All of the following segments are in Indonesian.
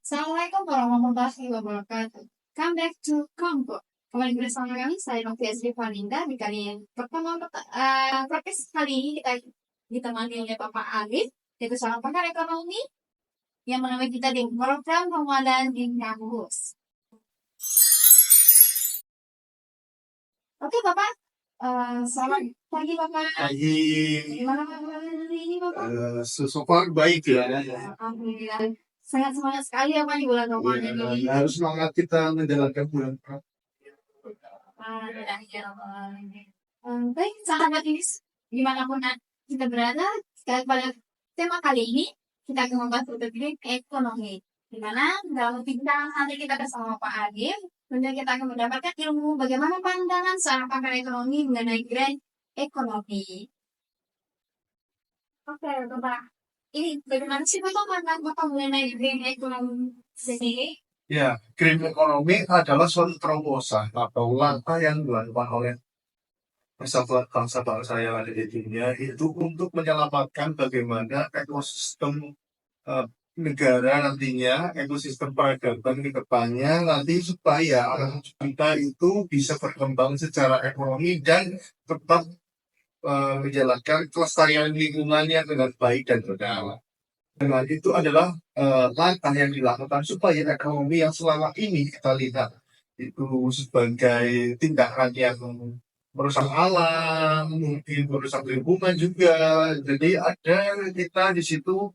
Assalamualaikum warahmatullahi wabarakatuh. Come back to Combo. Kembali bersama kami, saya Novi Asri Valinda. Di kali yang pertama, podcast kali ini kita ditemani oleh Bapak Alif, yaitu seorang pakar ekonomi yang menemani kita di program Ramadan di kampus. Oke Bapak, selamat pagi Bapak. Pagi, Gimana kabar hari ini Bapak? so far baik ya. Alhamdulillah. Sangat semangat sekali ya Pak di bulan Ramadan ini. Harus semangat kita menjalankan bulan Ramadan. Baik, sahabat ini dimanapun kita berada, pada tema kali ini kita akan membahas tentang ekonomi. Di mana dalam bincang nanti kita bersama Pak Adib, kemudian kita akan mendapatkan ilmu bagaimana pandangan seorang pakar ekonomi mengenai grade ekonomi. Oke, Bapak. Ini bagaimana sih Bapak pandangan Bapak mengenai grade ekonomi sendiri? Ya, green economy adalah suatu terobosan atau langkah yang dilakukan oleh bangsa-bangsa yang ada di dunia itu untuk menyelamatkan bagaimana ekosistem negara nantinya, ekosistem peradaban ke depannya nanti supaya kita itu bisa berkembang secara ekonomi dan tetap menjalankan kelestarian lingkungannya dengan baik dan benar. Dengan itu adalah langkah yang dilakukan supaya ekonomi yang selama ini kita lihat itu sebagai tindakan yang merusak alam, mungkin merusak lingkungan juga. Jadi ada kita di situ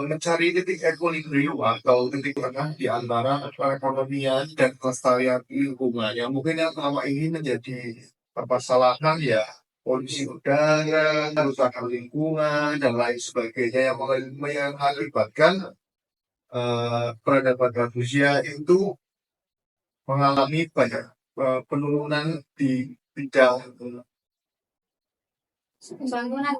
mencari titik equilibrium atau titik tengah di antara perekonomian dan kelestarian lingkungan yang mungkin yang selama ini menjadi permasalahan ya polusi udara, kerusakan lingkungan dan lain sebagainya yang mengakibatkan peradaban manusia itu mengalami banyak penurunan di bidang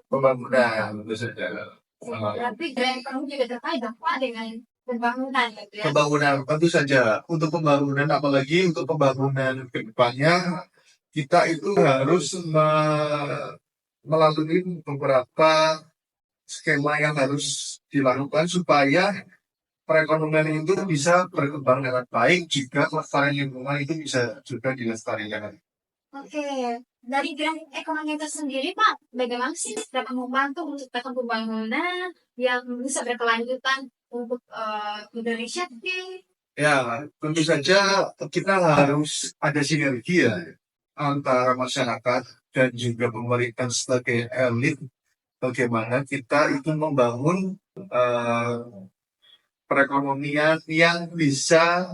pembangunan tentu saja. Berarti grade ekonomi juga terkait Pak dengan pembangunan gitu ya? Pembangunan tentu saja untuk pembangunan, apalagi untuk pembangunan ke depannya kita itu harus melalui beberapa skema yang harus dilakukan supaya perekonomian itu bisa berkembang dengan baik jika kelestarian lingkungan itu bisa juga dilestarikan. Oke, dari grade ekonomi itu sendiri Pak, bagaimana sih dapat membantu untuk menciptakan pembangunan yang bisa berkelanjutan untuk Indonesia? Ya, tentu saja kita harus ada sinergi ya antara masyarakat dan juga pemerintah sebagai elit. Bagaimana kita itu membangun perekonomian yang bisa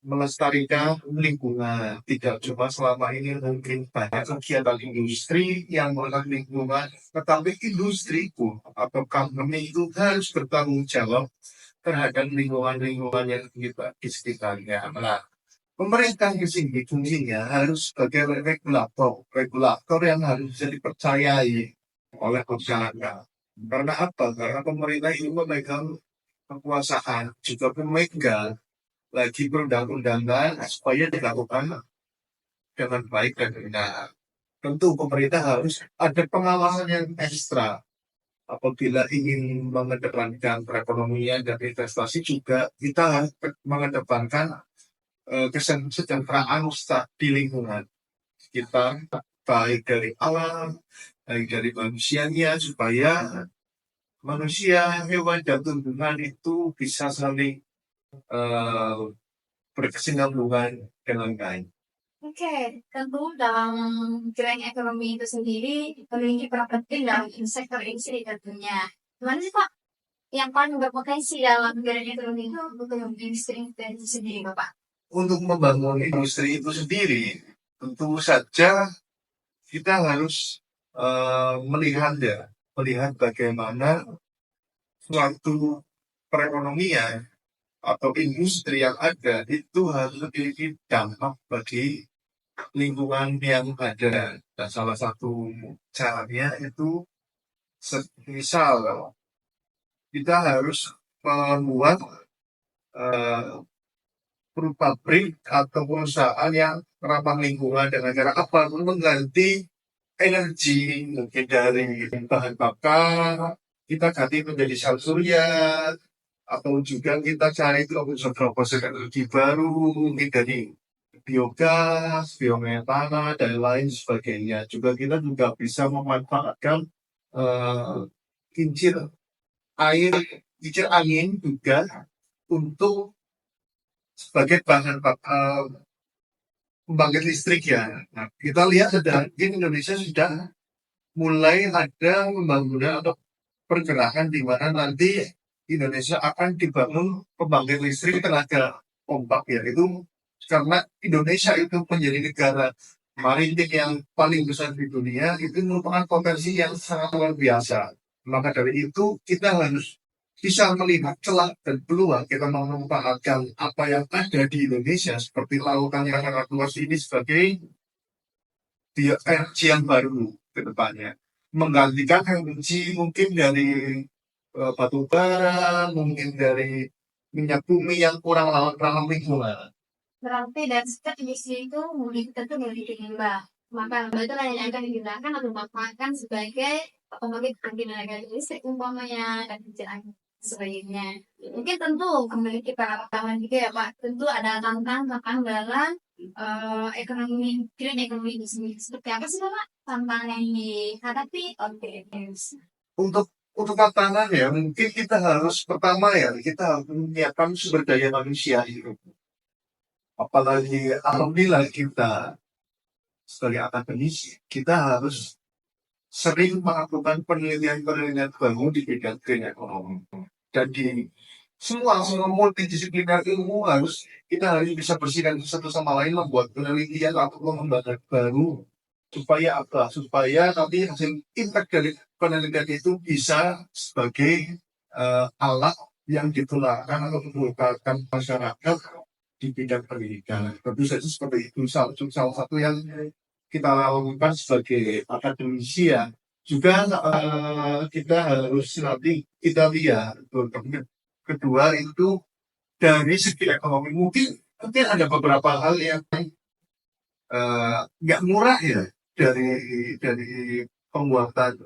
melestarikan lingkungan. Tidak cuma selama ini mungkin banyak kegiatan industri yang merusak lingkungan, tetapi industri pun atau company itu harus bertanggung jawab terhadap lingkungan-lingkungan yang kita di sekitarnya. Nah, pemerintah di sini fungsinya harus sebagai regulator yang harus bisa dipercayai oleh masyarakat. Karena apa? Karena pemerintah itu memegang kekuasaan, juga pemegang lagi perundang-undangan supaya dilakukan dengan baik dan benar. Tentu pemerintah harus ada pengawasan yang ekstra. Apabila ingin mengedepankan perekonomian dan investasi juga kita harus mengedepankan kesejahteraan di lingkungan kita, baik dari alam, baik dari manusianya, supaya manusia, hewan, dan tumbuhan itu bisa saling berkesinambungan dengan baik. Oke, tentu dalam grade ekonomi itu sendiri memiliki peran penting dalam sektor industri tentunya. Gimana sih Pak yang paling berpotensi dalam grade ekonomi itu untuk industri itu sendiri Bapak? Untuk membangun industri itu sendiri, tentu saja kita harus melihat bagaimana suatu perekonomian atau industri yang ada itu harus memiliki dampak bagi lingkungan yang ada. Dan salah satu caranya itu misal kita harus membuat pabrik atau perusahaan yang ramah lingkungan dengan cara apa? Mengganti energi mungkin dari bahan bakar kita ganti menjadi sel surya atau juga kita cari terobosan energi baru, mungkin dari biogas, biometana, dan lain sebagainya. Juga kita juga bisa memanfaatkan eh, kincir air, kincir angin juga untuk sebagai bahan pembangkit listrik ya. Nah, kita lihat sedang Indonesia sudah mulai ada pembangunan atau pergerakan di mana nanti Indonesia akan dibangun pembangkit listrik tenaga ombak ya. Itu karena Indonesia itu menjadi negara maritim yang paling besar di dunia, itu merupakan potensi yang sangat luar biasa. Maka dari itu kita harus bisa melihat celah dan peluang kita memanfaatkan apa yang ada di Indonesia seperti lautan yang sangat luas ini sebagai energi yang baru ke depannya. Menggantikan energi mungkin dari batu bara, mungkin dari minyak bumi yang kurang ramah lingkungan. Berarti dari setiap emisi itu mudik kita tuh dari limbah. Maka limbah itu yang akan digunakan atau dimanfaatkan sebagai pembangkit tenaga listrik umpamanya dan sebagainya. Mungkin tentu kembali ke para pengetahuan juga ya Pak. Tentu ada tantangan dalam ekonomi green ekonomi di sini. Seperti apa sih Pak tantangan yang dihadapi? Oke, Untuk tantangan ya, mungkin kita harus pertama ya, kita harus menyiapkan sumber daya manusia itu. Apalagi alhamdulillah kita sebagai akademisi, kita harus sering melakukan penelitian-penelitian baru di bidang green ekonomi. Dan di semua multidisipliner ilmu kita harus bisa bersihkan satu sama lain, membuat penelitian atau pengembangan baru supaya apa? Supaya nanti hasil impact dari penelitian itu bisa sebagai alat yang ditularkan atau diperlukan masyarakat di bidang pendidikan. Tentu saja seperti itu salah satu yang kita lakukan sebagai akademisi ya. Juga kita harus nanti kita lihat kedua itu dari segi ekonomi mungkin ada beberapa hal yang nggak murah ya dari pembuatan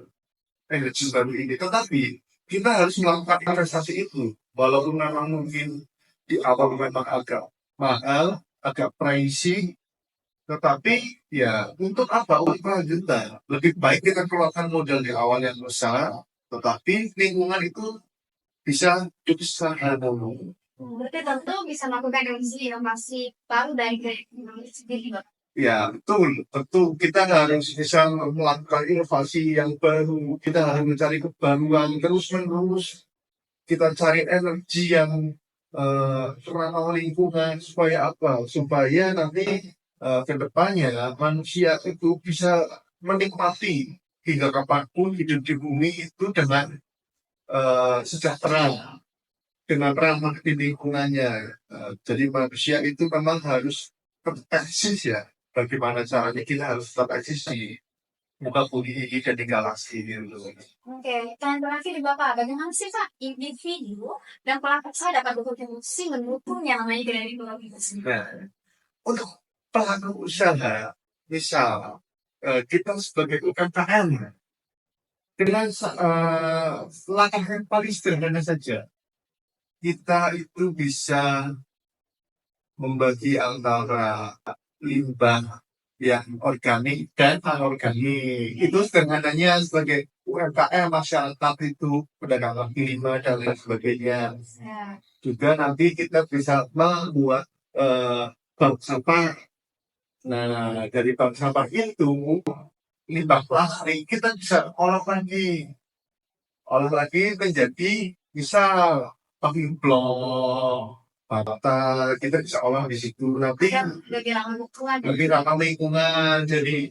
energi baru ini, tetapi kita harus melakukan investasi itu walaupun memang mungkin di awal memang agak mahal, agak pricey, tetapi ya untuk apa? Untuk kelanjutan. Lebih baik kita keluarkan modal di awal yang besar, tetapi lingkungan itu bisa secara dulu. berarti tentu bisa melakukan inovasi baru dari ekonomi sendiri Pak. Ya, betul. Tentu kita harus bisa melakukan inovasi yang baru. Kita harus mencari kebaruan terus-menerus. Kita cari energi yang ramah lingkungan supaya apa? Supaya nanti ke depannya manusia itu bisa menikmati hingga kapanpun hidup di bumi itu dengan sejahtera, dengan ramah di lingkungannya. Jadi manusia itu memang harus eksis ya. Bagaimana caranya kita harus tetap eksis di muka bumi ini dan di galaksi gitu. Oke, dan terakhir di Bapak, bagaimana sih Pak individu dan pelaku usaha dapat berkontribusi mendukung yang namanya gerakan ekonomi tersebut? Nah, untuk pelaku usaha, misal kita sebagai UMKM dengan langkah yang paling sederhana saja, kita itu bisa membagi antara limbah yang organik dan anorganik. Itu sederhananya sebagai UMKM masyarakat itu pedagang kaki lima dan lain sebagainya. Ya. Juga nanti kita bisa membuat bank sampah. Nah, dari bank sampah itu limbah plastik kita bisa olah lagi menjadi misal paving block, bata, kita bisa olah di situ. Nanti Lebih ramah lingkungan. lebih ramah lingkungan, jadi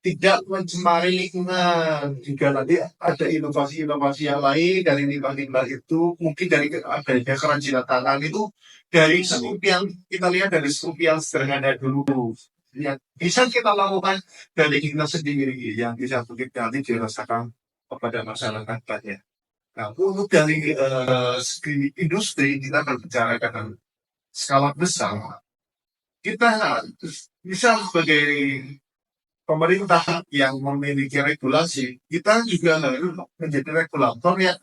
tidak mencemari lingkungan. Jika nanti ada inovasi-inovasi yang lain dari limbah-limbah itu, mungkin dari adanya kerajinan tangan itu, dari sekup yang kita lihat dari sekup yang sederhana dulu, yang bisa kita lakukan dari kita sendiri, yang bisa mungkin nanti dirasakan kepada masyarakat banyak. Nah, untuk dari segi industri, kita berbicara dengan skala besar, kita bisa sebagai pemerintah yang memiliki regulasi, kita juga harus menjadi regulator yang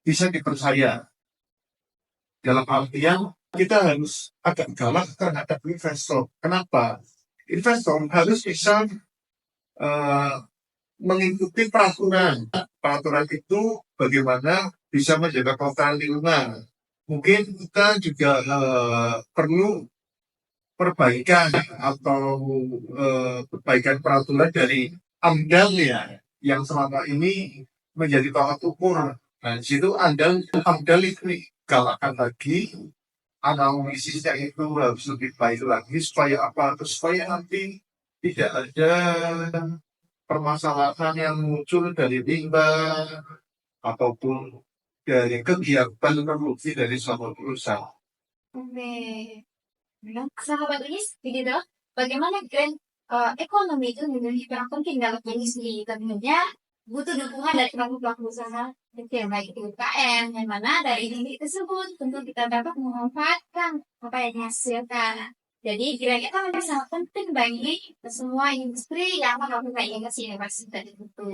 bisa dipercaya. Dalam artian kita harus agak galak terhadap investor. Kenapa? Investor harus bisa eh, mengikuti peraturan. Peraturan itu bagaimana bisa menjaga kelestarian lingkungan. Mungkin kita juga perlu perbaikan atau perbaikan peraturan dari AMDAL ya, yang selama ini menjadi tolak ukur. Nah, di situ AMDAL itu digalakkan lagi, analisisnya itu harus lebih baik lagi supaya apa? Supaya nanti tidak ada permasalahan yang muncul dari limbah ataupun dari kegiatan produksi dari suatu perusahaan. Oke. Nah, sahabat Unis, begitu. Bagaimana grand ekonomi itu menjadi peran penting dalam kondisi tentunya butuh dukungan dari pelaku-pelaku usaha kecil baik itu UKM yang mana dari ide tersebut tentu kita dapat memanfaatkan apa yang dihasilkan. Jadi kira-kira itu menjadi sangat penting bagi semua industri yang melakukan inovasi tadi itu.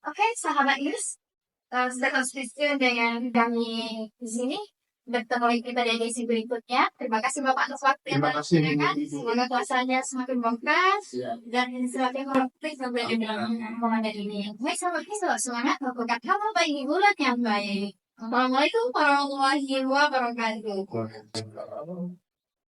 Oke, sahabat Unis, sudah konsisten dengan kami di sini. Bertemu lagi kita di edisi berikutnya. Terima kasih Bapak atas waktu yang Terima kasih. diberikan. Semoga puasanya semakin berkah dan semakin produktif sampai di dalam Ramadan ini. Baik sahabat kita, semangat melakukan hal baik bulan yang baik. Assalamualaikum warahmatullahi wabarakatuh.